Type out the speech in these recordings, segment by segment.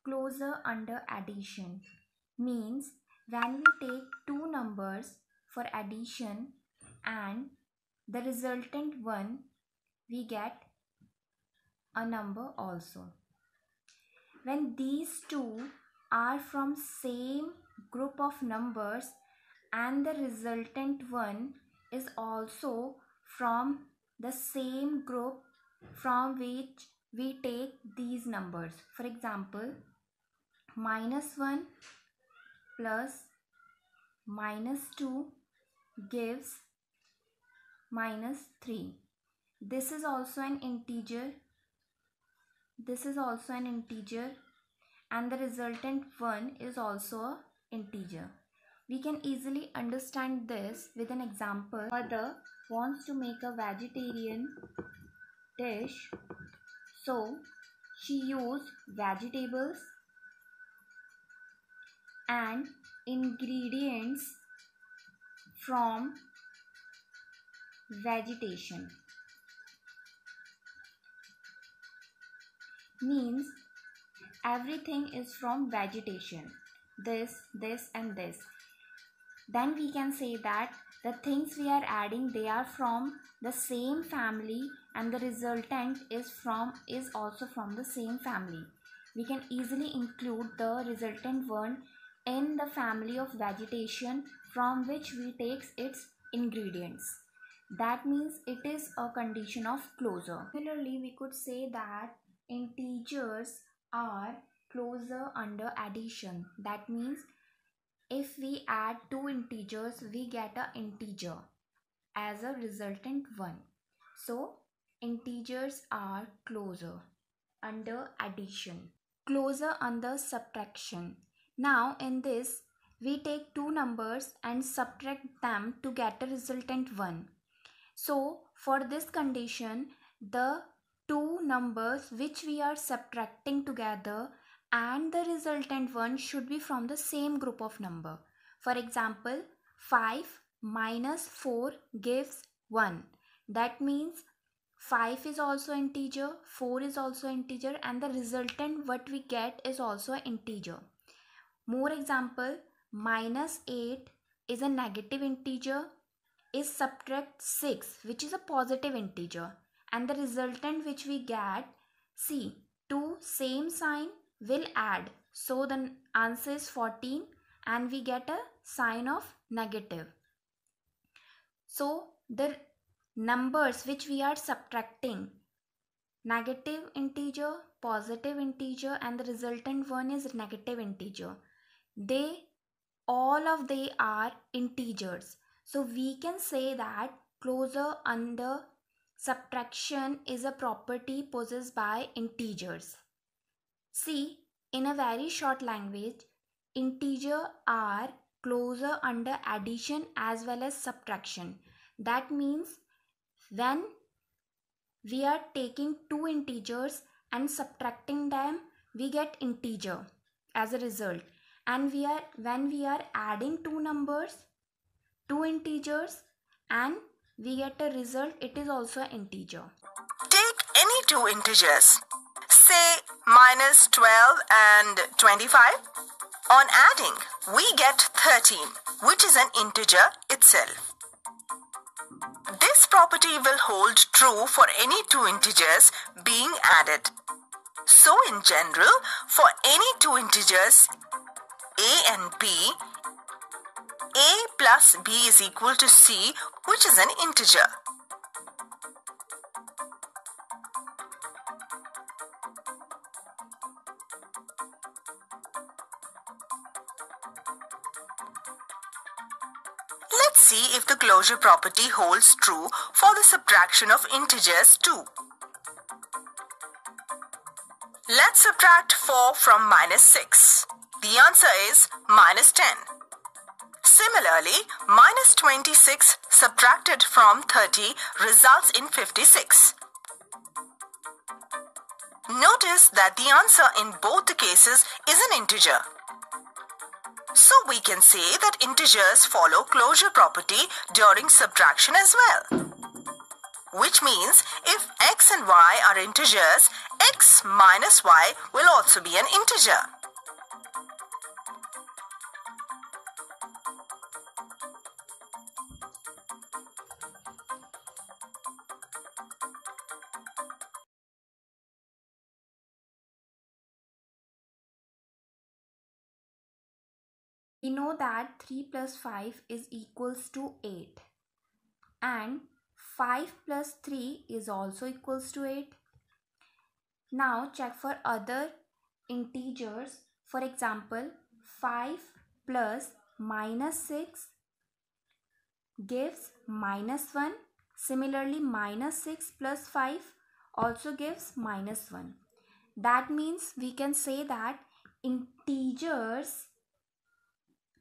closure under addition. Means when we take two numbers for addition and the resultant one, we get a number also. When these two are from same group of numbers and the resultant one is also from the same group from which we take these numbers. For example, -1 plus -2 gives -3. This is also an integer. This is also an integer, and the resultant one is also an integer. We can easily understand this with an example. Mother wants to make a vegetarian dish, so she used vegetables and ingredients from vegetation. Means everything is from vegetation. This and this. Then we can say that the things we are adding, they are from the same family and the resultant is also from the same family. We can easily include the resultant one in the family of vegetation from which we take its ingredients. That means it is a condition of closure. Similarly, we could say that integers are closure under addition. That means if we add two integers, we get an integer as a resultant one. So integers are closure under addition. Closure under subtraction. Now in this, we take two numbers and subtract them to get a resultant one. So for this condition, the two numbers which we are subtracting together and the resultant one should be from the same group of number. For example, 5 minus 4 gives 1. That means 5 is also integer, 4 is also integer, and the resultant what we get is also an integer. More example, -8 is a negative integer, is subtract 6 which is a positive integer, and the resultant which we get, see, two same sign will add, so the answer is 14 and we get a sign of negative. So the numbers which we are subtracting, negative integer, positive integer, and the resultant one is negative integer, all of they are integers. So we can say that closure under subtraction is a property possessed by integers. See, in a very short language, integers are closure under addition as well as subtraction. That means when we are taking two integers and subtracting them, we get integer as a result. And when we are adding two numbers, two integers, and we get a result, it is also an integer. Take any two integers, say -12 and 25. On adding, we get 13, which is an integer itself. This property will hold true for any two integers being added. So in general, for any two integers, a and b, a plus b is equal to c, which is an integer. Let's see if the closure property holds true for the subtraction of integers too. Let's subtract 4 from -6. The answer is -10. Similarly, -26 subtracted from 30 results in 56. Notice that the answer in both the cases is an integer. So we can say that integers follow closure property during subtraction as well. Which means if x and y are integers, x minus y will also be an integer. We know that 3 plus 5 is equals to 8 and 5 plus 3 is also equals to 8. Now check for other integers. For example, 5 plus minus 6 gives minus 1. Similarly, minus 6 plus 5 also gives minus 1. That means we can say that integers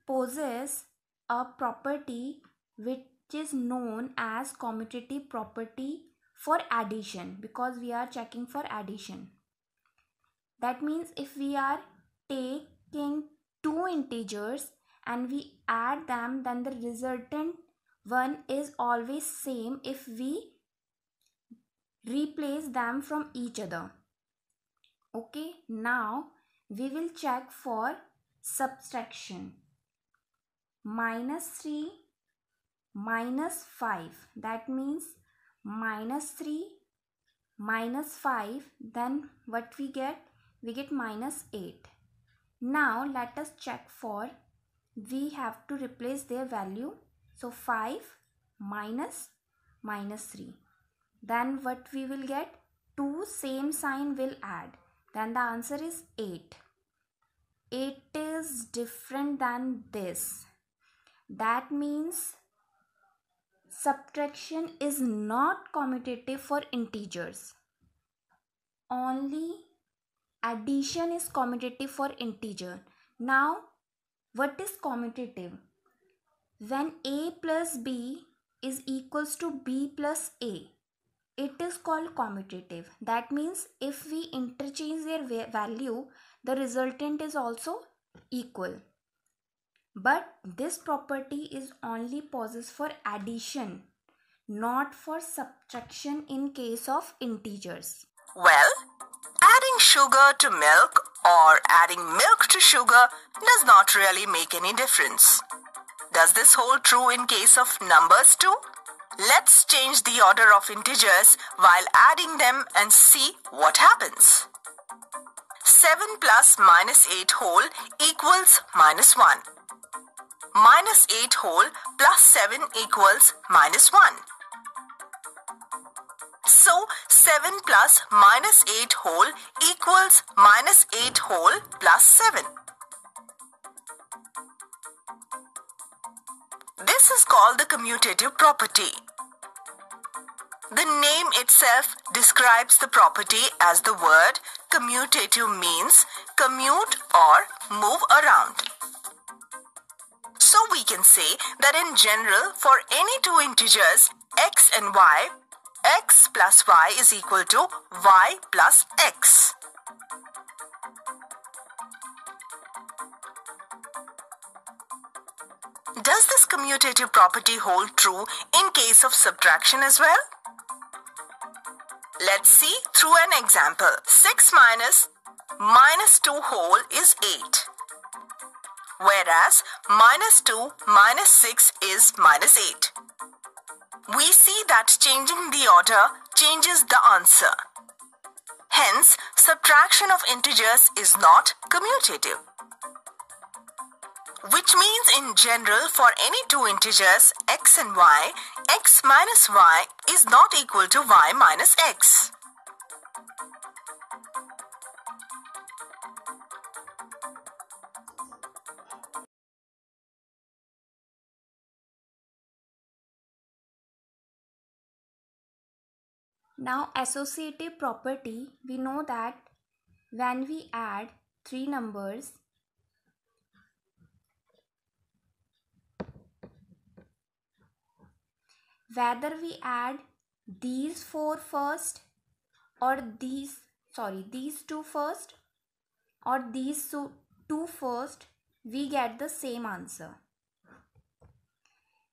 possess a property which is known as commutative property for addition, because we are checking for addition. That means if we are taking two integers and we add them, then the resultant one is always same if we replace them from each other. Okay, now we will check for subtraction. Minus 3 minus 5, that means minus 3 minus 5, then what we get? We get minus 8. Now let us check for, we have to replace their value. So 5 minus minus 3. Then what we will get? 2 same sign will add. Then the answer is 8. 8 is different than this. That means subtraction is not commutative for integers. Only addition is commutative for integer. Now, what is commutative? When a plus b is equals to b plus a, it is called commutative. That means if we interchange their value, the resultant is also equal. But this property is only possessed for addition, not for subtraction in case of integers. Well, adding sugar to milk or adding milk to sugar does not really make any difference. Does this hold true in case of numbers too? Let's change the order of integers while adding them and see what happens. 7 plus minus 8 whole equals minus 1. Minus 8 whole plus 7 equals minus 1. So, 7 plus minus 8 whole equals minus 8 whole plus 7. This is called the commutative property. The name itself describes the property, as the word commutative means commute or move around. So we can say that in general, for any two integers x and y, x plus y is equal to y plus x. Does this commutative property hold true in case of subtraction as well? Let's see through an example. 6 minus minus 2 whole is 8. Whereas minus 2 minus 6 is minus 8. We see that changing the order changes the answer. Hence, subtraction of integers is not commutative. Which means in general, for any two integers x and y, x minus y is not equal to y minus x. Now, associative property, we know that when we add three numbers, whether we add these four first or these two first or these two first, we get the same answer.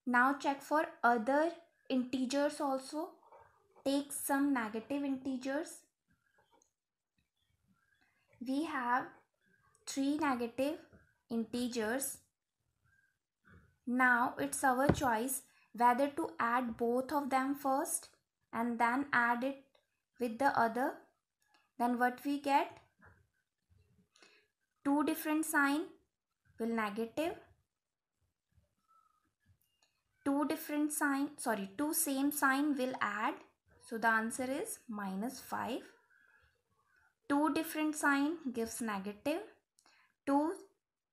Now check for other integers also. Take some negative integers. We have three negative integers. Now it's our choice whether to add both of them first and then add it with the other. Then what we get? Two different sign will negative two same sign will add. So the answer is -5. Two different sign gives negative. Two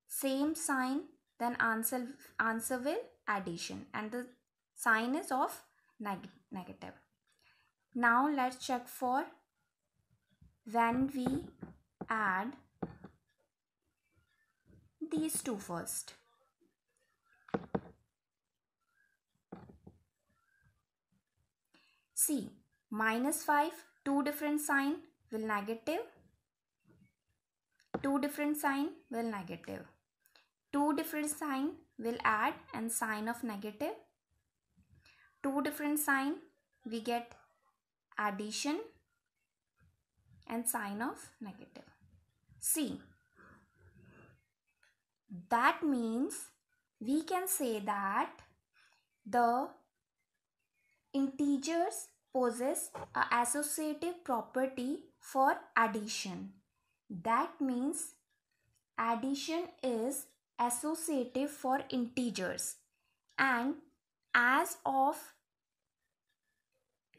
same sign, then answer will addition, and the sign is of negative. Now let's check for when we add these two first. See, -5, two different sign will negative. Two different sign will negative. Two different sign will add and sign of negative. Two different sign we get addition and sign of negative. See, that means we can say that the integers possess an associative property for addition. That means addition is associative for integers, and as of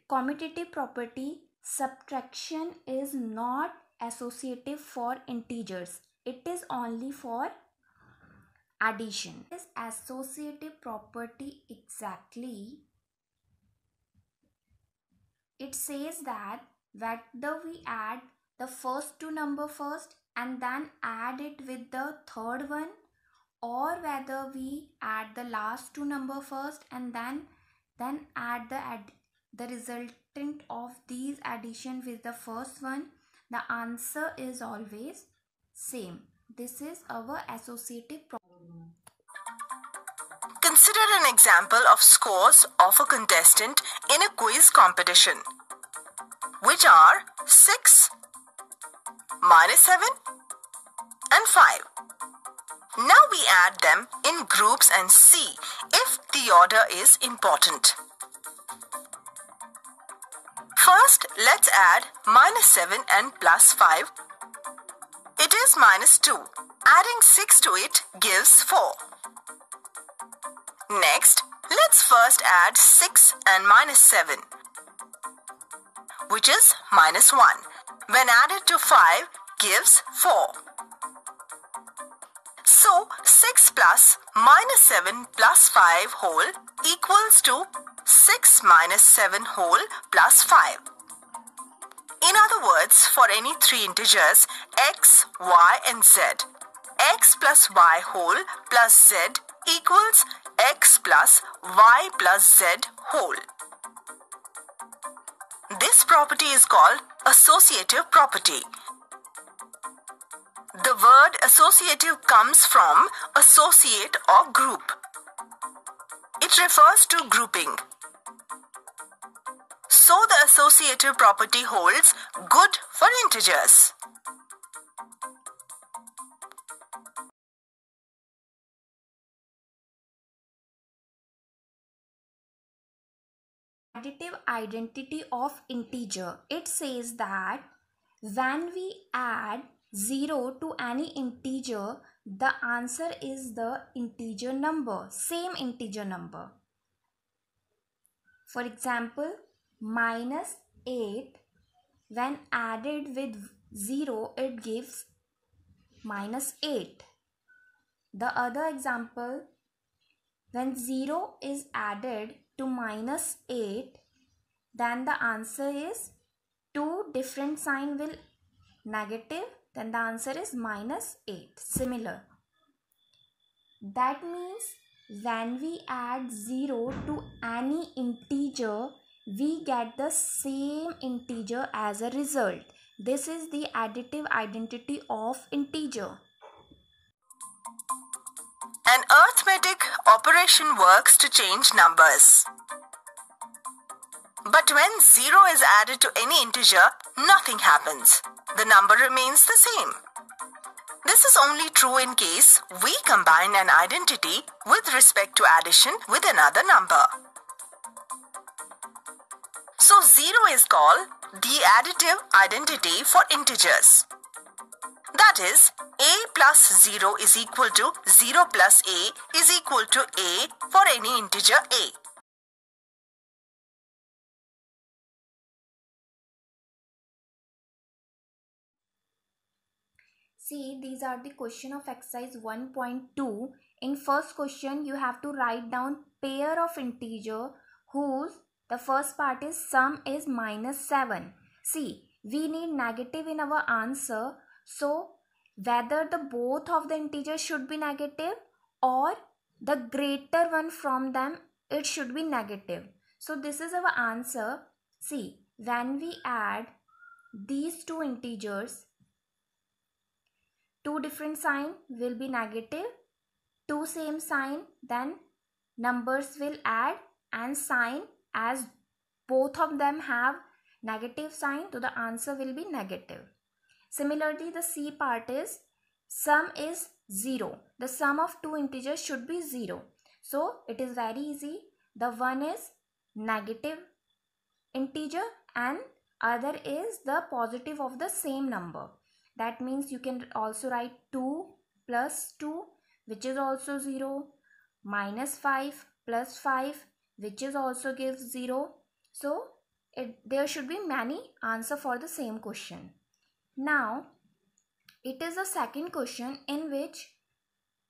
commutative property, subtraction is not associative for integers. It is only for addition. This associative property exactly, it says that whether we add the first two number first and then add it with the third one, or whether we add the last two number first and then add the resultant of these addition with the first one, the answer is always same. This is our associative problem. Consider an example of scores of a contestant in a quiz competition, which are 6, -7 and 5. Now we add them in groups and see if the order is important. First, let's add -7 and +5. It is -2. Adding 6 to it gives 4. Next, let's first add 6 and -7, which is -1. When added to 5 gives 4. So 6 plus -7 plus 5 whole equals to 6 minus 7 whole plus 5. In other words, for any three integers x, y and z, x plus y whole plus z equals x plus y plus z whole. This property is called associative property. The word associative comes from associate or group. It refers to grouping. So the associative property holds good for integers. Additive identity of integer. It says that when we add 0 to any integer, the answer is the integer number, same integer number. For example, -8, when added with 0, it gives -8. The other example, when 0 is added to -8, then the answer is two different sign will negative, then the answer is -8. Similar. That means when we add 0 to any integer, we get the same integer as a result. This is the additive identity of integer. An arithmetic operation works to change numbers. But when 0 is added to any integer, nothing happens. The number remains the same. This is only true in case we combine an identity with respect to addition with another number. So 0 is called the additive identity for integers. That is, a plus 0 is equal to 0 plus a is equal to a for any integer a. See, these are the question of exercise 1.2. In first question, you have to write down pair of integer whose the first part is sum is -7. See, we need negative in our answer. So, whether the both of the integers should be negative or the greater one from them, it should be negative. So, this is our answer. See, when we add these two integers, two different sign will be negative, two same sign, then numbers will add and sign as both of them have negative sign, so the answer will be negative. Similarly, the C part is sum is 0. The sum of two integers should be 0. So it is very easy. The one is negative integer and other is the positive of the same number. That means you can also write 2 plus 2, which is also 0, -5 plus 5, which is also gives 0. So there should be many answers for the same question. Now it is a second question in which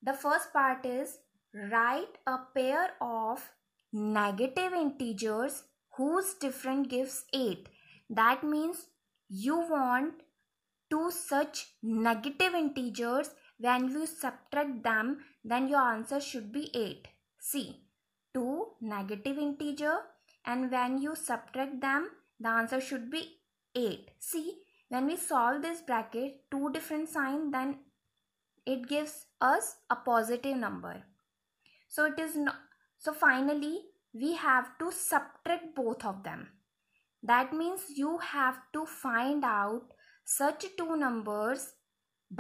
the first part is write a pair of negative integers whose difference gives 8. That means you want two such negative integers. When you subtract them, then your answer should be 8. See, two negative integer, and when you subtract them, the answer should be 8. See, when we solve this bracket, two different sign, then it gives us a positive number. So it is not. So finally, we have to subtract both of them. That means you have to find out such two numbers.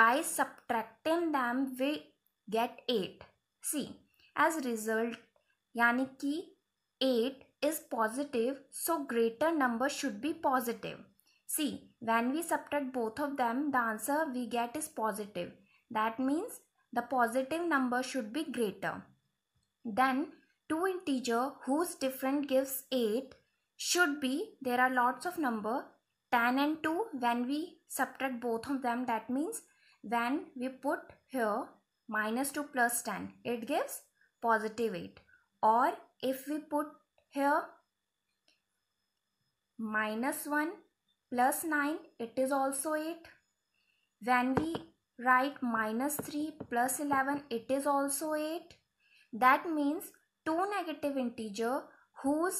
By subtracting them, we get 8. See, as result, yani ki 8 is positive, so greater number should be positive. See, when we subtract both of them, the answer we get is positive. That means the positive number should be greater. Then two integer whose difference gives 8 should be, there are lots of number, 10 and 2. When we subtract both of them, that means when we put here -2 plus 10, it gives positive 8. Or if we put here -1 plus 9, it is also 8. When we write -3 plus 11, it is also 8. That means two negative integer whose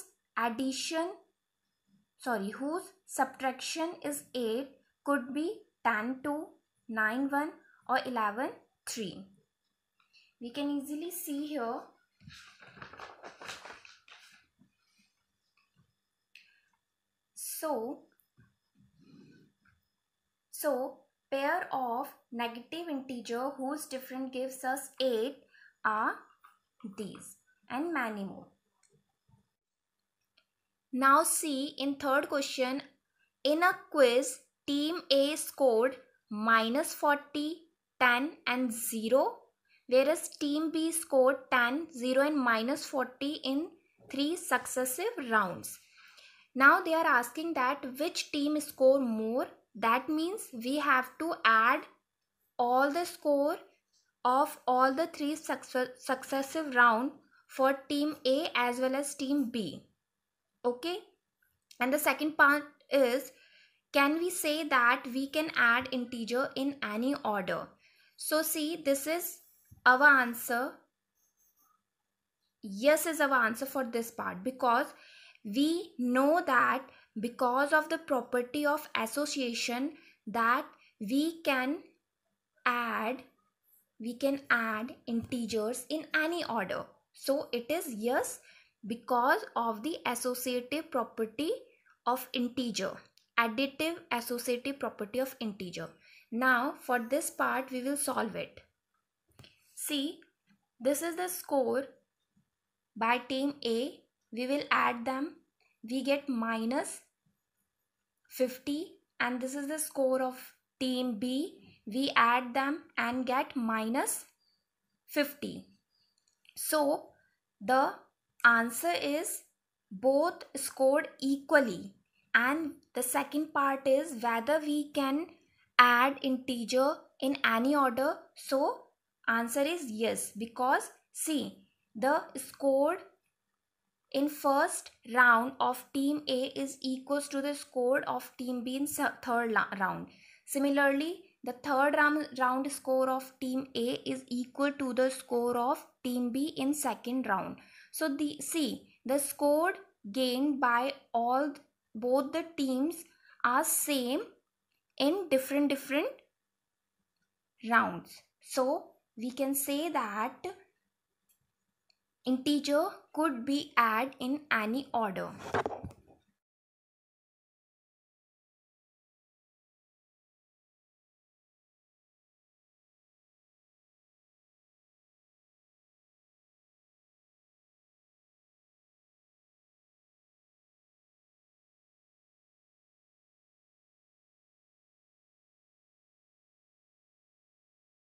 subtraction is 8 could be 10 2, 9 1 or 11 3. We can easily see here. So pair of negative integer whose difference gives us 8 are these and many more. Now see, in third question, in a quiz, team A scored -40, 10 and 0, whereas team B scored 10, 0 and -40 in 3 successive rounds. Now they are asking that which team score more. That means we have to add all the score of all the 3 successive round for team A as well as team B. Okay, and the second part is, can we say that we can add integer in any order? So see, this is our answer. Yes is our answer for this part, because we know that because of the property of association that we can add integers in any order. So it is yes because of the associative property of integer, additive associative property of integer. Now for this part we will solve it. See, this is the score by team A. We will add them. We get -50, and this is the score of team B. We add them and get -50. So the answer is both scored equally, and the second part is whether we can add integer in any order? So answer is yes, because see, the score in first round of team A is equals to the score of team B in third round. Similarly, the third round score of team A is equal to the score of team B in second round. So the score gained by both the teams are same in different rounds. So we can say that integer could be added in any order.